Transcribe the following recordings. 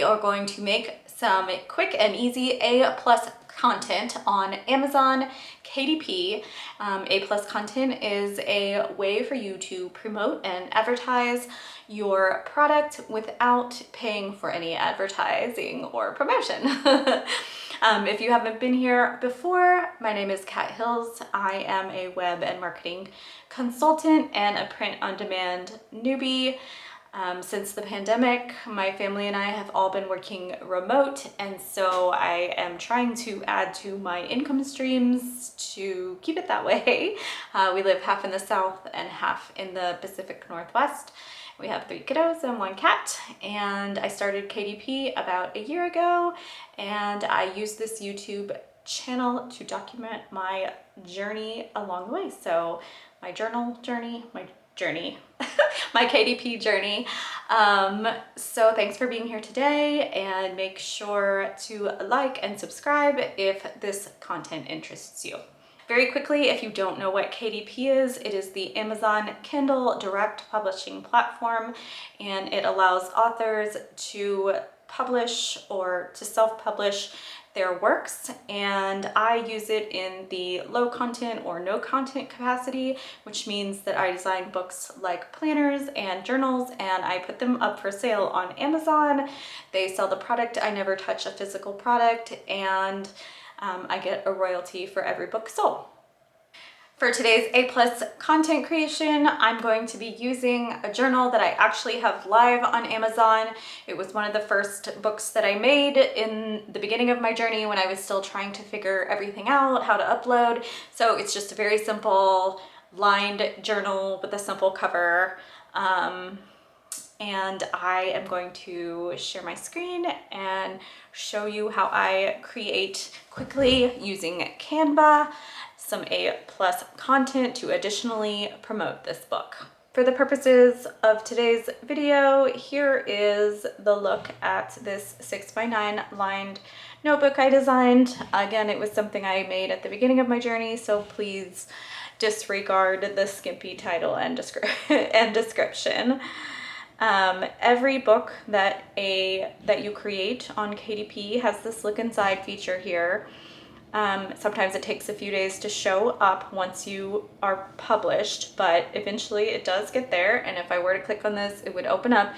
we are going to make some quick and easy A+ content on Amazon KDP. A+ content is a way for you to promote and advertise your product without paying for any advertising or promotion. If you haven't been here before, my name is Kat Hills. I am a web and marketing consultant and a print-on-demand newbie. Since the pandemic, my family and I have all been working remote, and so I am trying to add to my income streams to keep it that way. We live half in the South and half in the Pacific Northwest. We have 3 kiddos and 1 cat, and I started KDP about a year ago, and I use this YouTube channel to document my journey along the way. So my my KDP journey. So thanks for being here today, and make sure to like and subscribe if this content interests you. Very quickly, if you don't know what KDP is, it is the Amazon Kindle direct publishing platform, and it allows authors to publish or to self-publish their works, and I use it in the low content or no content capacity, which means that I design books like planners and journals, and I put them up for sale on Amazon. They sell the product. I never touch a physical product, and I get a royalty for every book sold. For today's A+ content creation, I'm going to be using a journal that I actually have live on Amazon. It was one of the first books that I made in the beginning of my journey when I was still trying to figure everything out, how to upload. So it's just a very simple lined journal with a simple cover. And I am going to share my screen and show you how I create quickly using Canva some A+ content to additionally promote this book. For the purposes of today's video, here is the look at this 6x9 lined notebook I designed. Again, it was something I made at the beginning of my journey, so please disregard the skimpy title and description. Every book that you create on KDP has this look inside feature here. Sometimes it takes a few days to show up once you are published, but eventually it does get there. And if I were to click on this, it would open up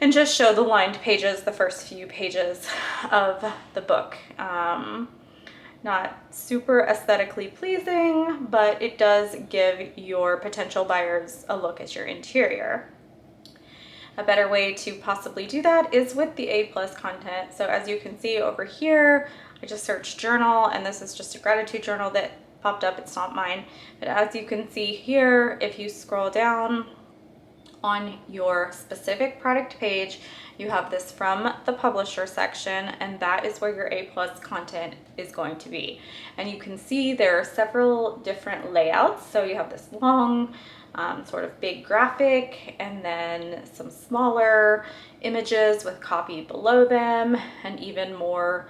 and just show the lined pages, the first few pages of the book. Not super aesthetically pleasing, but it does give your potential buyers a look at your interior. A better way to possibly do that is with the A+ content. So as you can see over here, I just searched journal, and this is just a gratitude journal that popped up. It's not mine. But as you can see here, if you scroll down on your specific product page, you have this from the publisher section, and that is where your A+ content is going to be. And you can see there are several different layouts. So you have this long, sort of big graphic, and then some smaller images with copy below them, and even more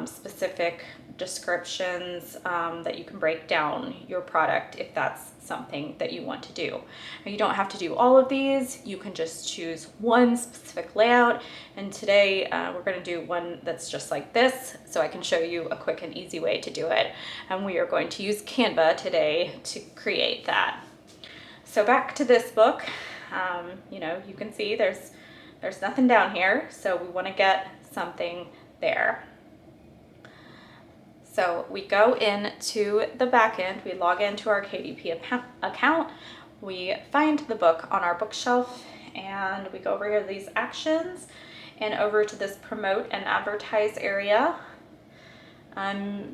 specific descriptions that you can break down your product if that's something that you want to do. And you don't have to do all of these. You can just choose one specific layout. And today we're going to do one that's just like this, so I can show you a quick and easy way to do it. And we are going to use Canva today to create that. So back to this book, you know, you can see there's nothing down here, so we want to get something there. So we go into the back end, we log into our KDP account, we find the book on our bookshelf, and we go over here to these actions and over to this promote and advertise area.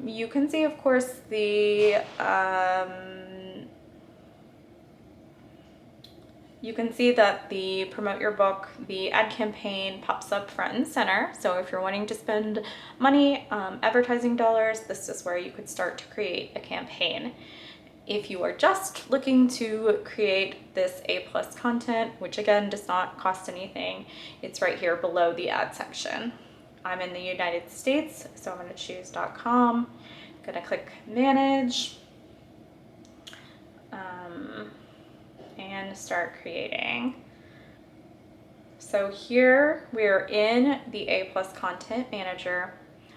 You can see, of course, you can see that the promote your book, the ad campaign pops up front and center. So if you're wanting to spend money, advertising dollars, this is where you could start to create a campaign. If you are just looking to create this A+ content, which again does not cost anything, it's right here below the ad section. I'm in the United States, so I'm going to choose .com. I'm going to click manage. And start creating. So here we're in the A+ Content Manager,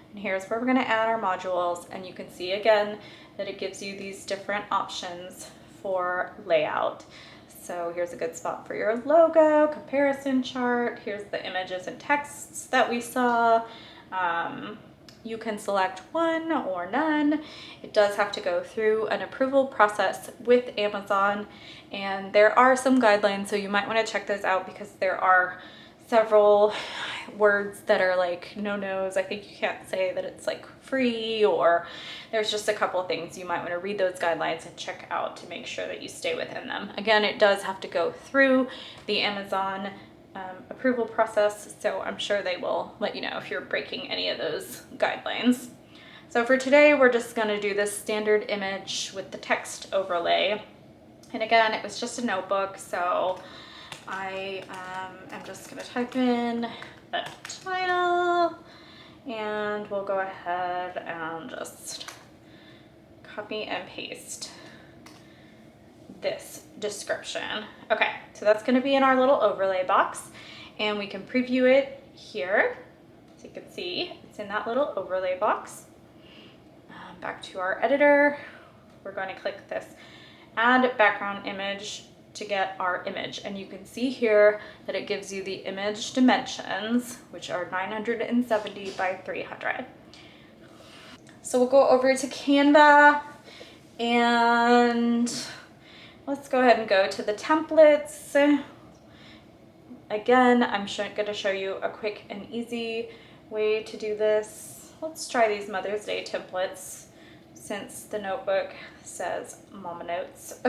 and here's where we're going to add our modules, and you can see again that it gives you these different options for layout. So here's a good spot for your logo, comparison chart, here's the images and texts that we saw. You can select one or none. It does have to go through an approval process with Amazon, and there are some guidelines, so you might want to check those out because there are several words that are like no-nos. I think you can't say that it's like free, or there's just a couple of things you might want to read those guidelines and check out to make sure that you stay within them. Again, it does have to go through the Amazon approval process, so I'm sure they will let you know if you're breaking any of those guidelines. So for today, we're just going to do this standard image with the text overlay. And again, it was just a notebook, so I am just going to type in a title, and we'll go ahead and just copy and paste this description. Okay, so that's going to be in our little overlay box, and we can preview it here. So you can see it's in that little overlay box. Back to our editor, we're going to click this add background image to get our image, and you can see here that it gives you the image dimensions, which are 970 by 300. So we'll go over to Canva, and let's go ahead and go to the templates. Again, I'm going to show you a quick and easy way to do this. Let's try these Mother's Day templates since the notebook says Mama Notes.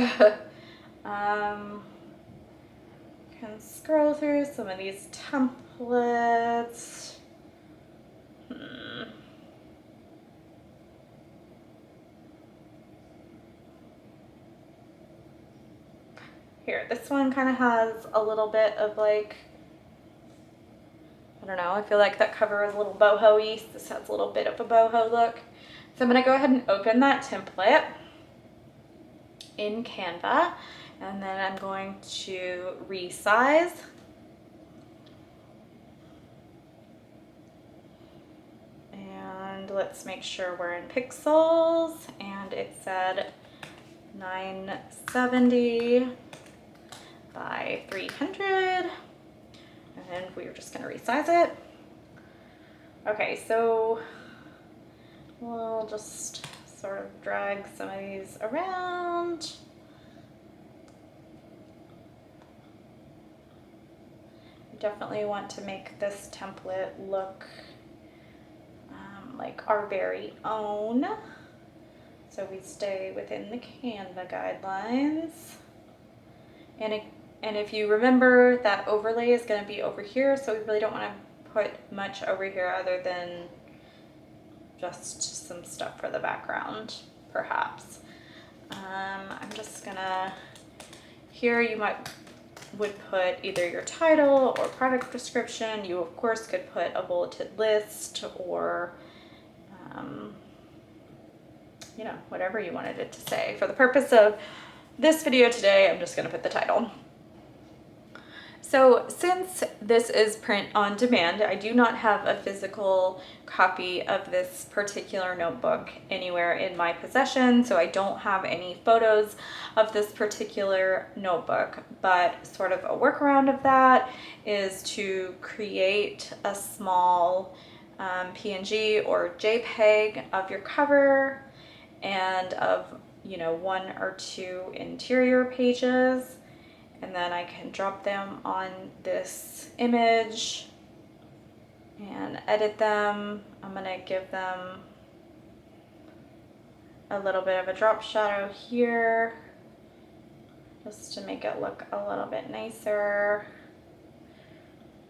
Can scroll through some of these templates. Here, this one kind of has a little bit of like, I don't know, I feel like that cover is a little boho-y. This has a little bit of a boho look. So I'm going to go ahead and open that template in Canva, and then I'm going to resize. And let's make sure we're in pixels, and it said 970 by 300, and we're just going to resize it. Okay, so we'll just sort of drag some of these around. You definitely want to make this template look like our very own, so we stay within the Canva guidelines. And if you remember, that overlay is going to be over here, so we really don't want to put much over here other than just some stuff for the background, perhaps. I'm just gonna, here you would put either your title or product description. You of course could put a bulleted list, or you know, whatever you wanted it to say. For the purpose of this video today, I'm just gonna put the title. So since this is print on demand, I do not have a physical copy of this particular notebook anywhere in my possession, so I don't have any photos of this particular notebook, but sort of a workaround of that is to create a small PNG or JPEG of your cover and of, you know, 1 or 2 interior pages. And then I can drop them on this image and edit them. I'm gonna give them a little bit of a drop shadow here, just to make it look a little bit nicer.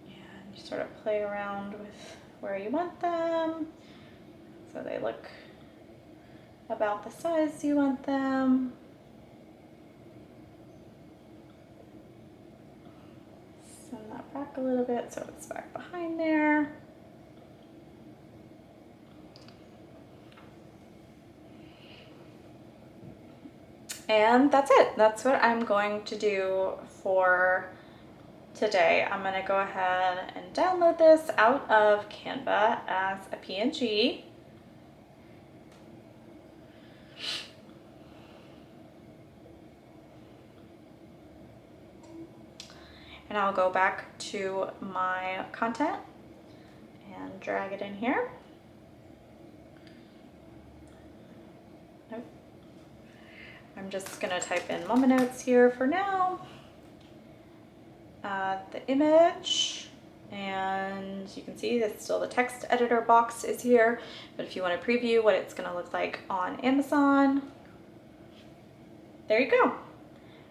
And you sort of play around with where you want them, so they look about the size you want them. Send that back a little bit so it's back behind there. And that's it. That's what I'm going to do for today, I'm gonna go ahead and download this out of Canva as a PNG. And I'll go back to my content and drag it in here. Nope. I'm just gonna type in mama notes here for now. The image, and you can see that still the text editor box is here, but if you want to preview what it's going to look like on Amazon, there you go.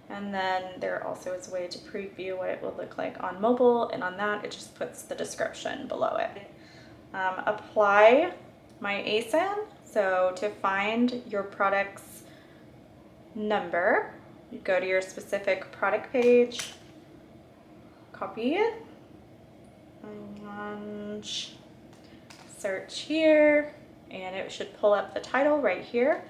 And then there also is a way to preview what it will look like on mobile, and on that it just puts the description below it. Apply my ASIN. So to find your product's number, you go to your specific product page, copy it, and search here, and it should pull up the title right here.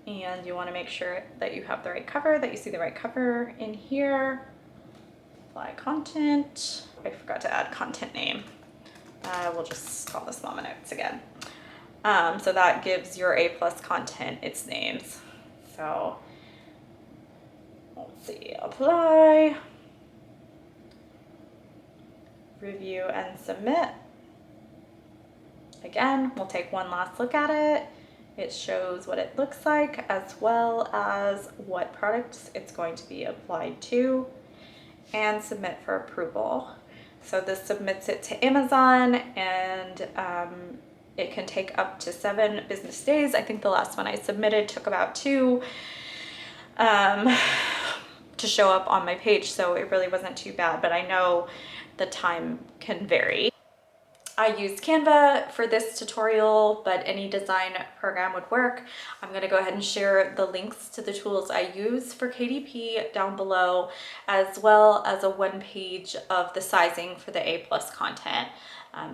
And you want to make sure that you have the right cover, that you see the right cover in here. Apply content. I forgot to add content name. We'll just call this Mama Notes again. So that gives your A+ content its names. So let's see, apply, review and submit. Again, we'll take one last look at it. It shows what it looks like as well as what products it's going to be applied to, and submit for approval. So this submits it to Amazon, and it can take up to 7 business days. I think the last one I submitted took about 2 to show up on my page, so it really wasn't too bad, but I know the time can vary. I used Canva for this tutorial, but any design program would work. I'm gonna go ahead and share the links to the tools I use for KDP down below, as well as a 1-page of the sizing for the A+ content.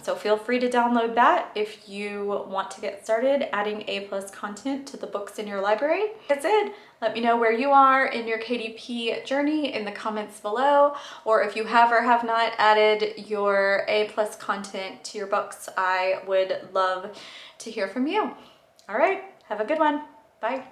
So feel free to download that if you want to get started adding A+ content to the books in your library. That's it. Let me know where you are in your KDP journey in the comments below, or if you have or have not added your A+ content to your books, I would love to hear from you. All right, have a good one. Bye.